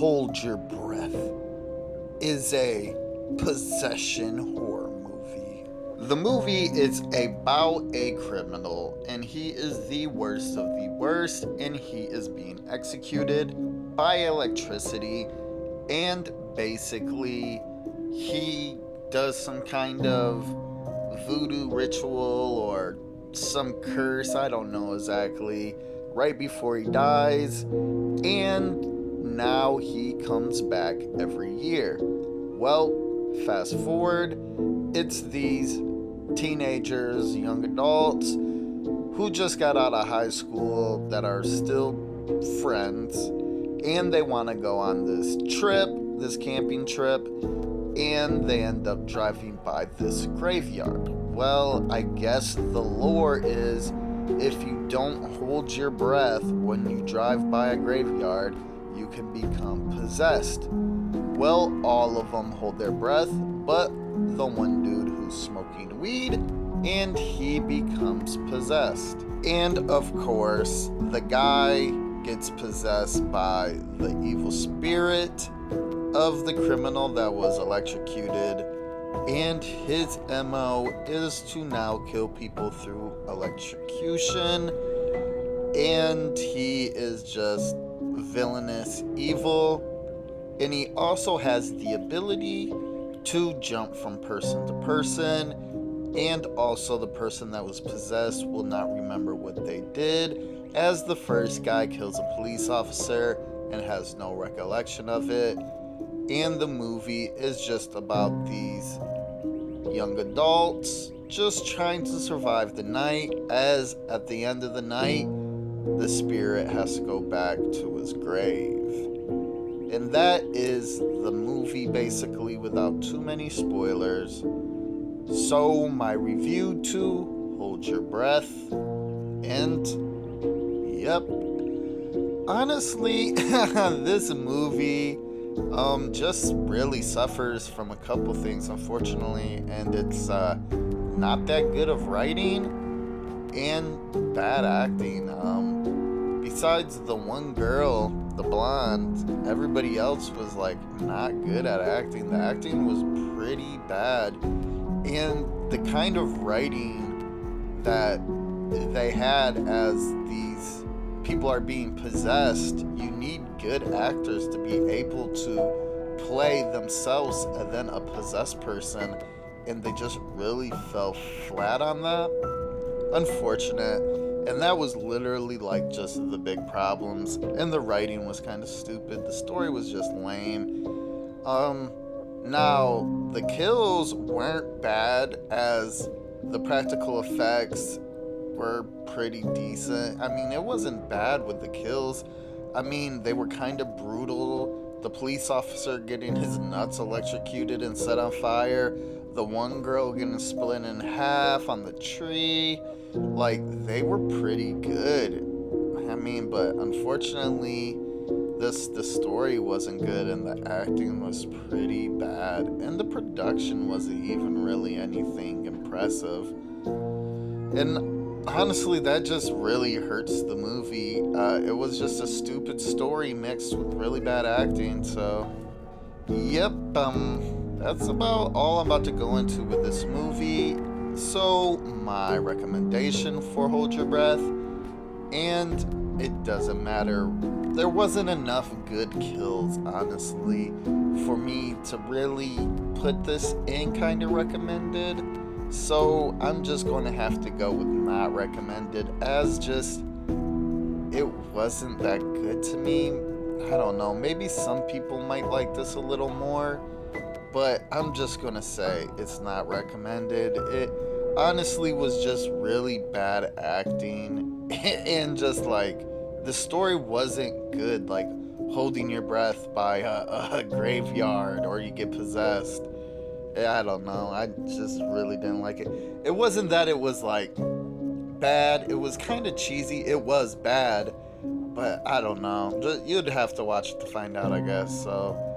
Hold Your Breath is a possession horror movie. The movie is about a criminal, and he is the worst of the worst, and he is being executed by electricity, and basically, he does some kind of voodoo ritual or some curse, I don't know exactly, right before he dies, and now he comes back every year. Well, fast forward, it's these teenagers, young adults, who just got out of high school that are still friends, and they want to go on this trip, this camping trip, and they end up driving by this graveyard. Well, I guess the lore is if you don't hold your breath when you drive by a graveyard, you can become possessed. Well, all of them hold their breath, but the one dude who's smoking weed, and he becomes possessed. And of course, the guy gets possessed by the evil spirit of the criminal that was electrocuted, and his MO is to now kill people through electrocution, and he is just villainous evil, and he also has the ability to jump from person to person, and also the person that was possessed will not remember what they did, as the first guy kills a police officer and has no recollection of it. And the movie is just about these young adults just trying to survive the night, as at the end of the night, the spirit has to go back to his grave. And that is the movie basically without too many spoilers. So, my review to Hold Your Breath, and yep. Honestly, this movie just really suffers from a couple things, unfortunately, and it's not that good of writing and bad acting. Besides the one girl, the blonde, everybody else was like not good at acting. The acting was pretty bad, and the kind of writing that they had as these people are being possessed, you need good actors to be able to play themselves and then a possessed person, and they just really fell flat on that. Unfortunate. And that was literally like just the big problems, and the writing was kind of stupid. The story was just lame. Now the kills weren't bad, as the practical effects were pretty decent. I mean, it wasn't bad with the kills. I mean, they were kind of brutal. The police officer getting his nuts electrocuted and set on fire. The one girl getting split in half on the tree. Like, they were pretty good. I mean, but unfortunately, the story wasn't good, and the acting was pretty bad, and the production wasn't even really anything impressive. And honestly, that just really hurts the movie. It was just a stupid story mixed with really bad acting. So, yep, that's about all I'm about to go into with this movie. So, my recommendation for Hold Your Breath, and it doesn't matter, there wasn't enough good kills, honestly, for me to really put this in kind of recommended. So, I'm just going to have to go with not recommended, as just it wasn't that good to me. I don't know, maybe some people might like this a little more, but I'm just gonna say it's not recommended. It honestly was just really bad acting, and just like the story wasn't good. Like holding your breath by a graveyard, or you get possessed. I don't know. I just really didn't like it. It wasn't that it was like bad. It was kind of cheesy. It was bad, but I don't know. You'd have to watch it to find out, I guess. So.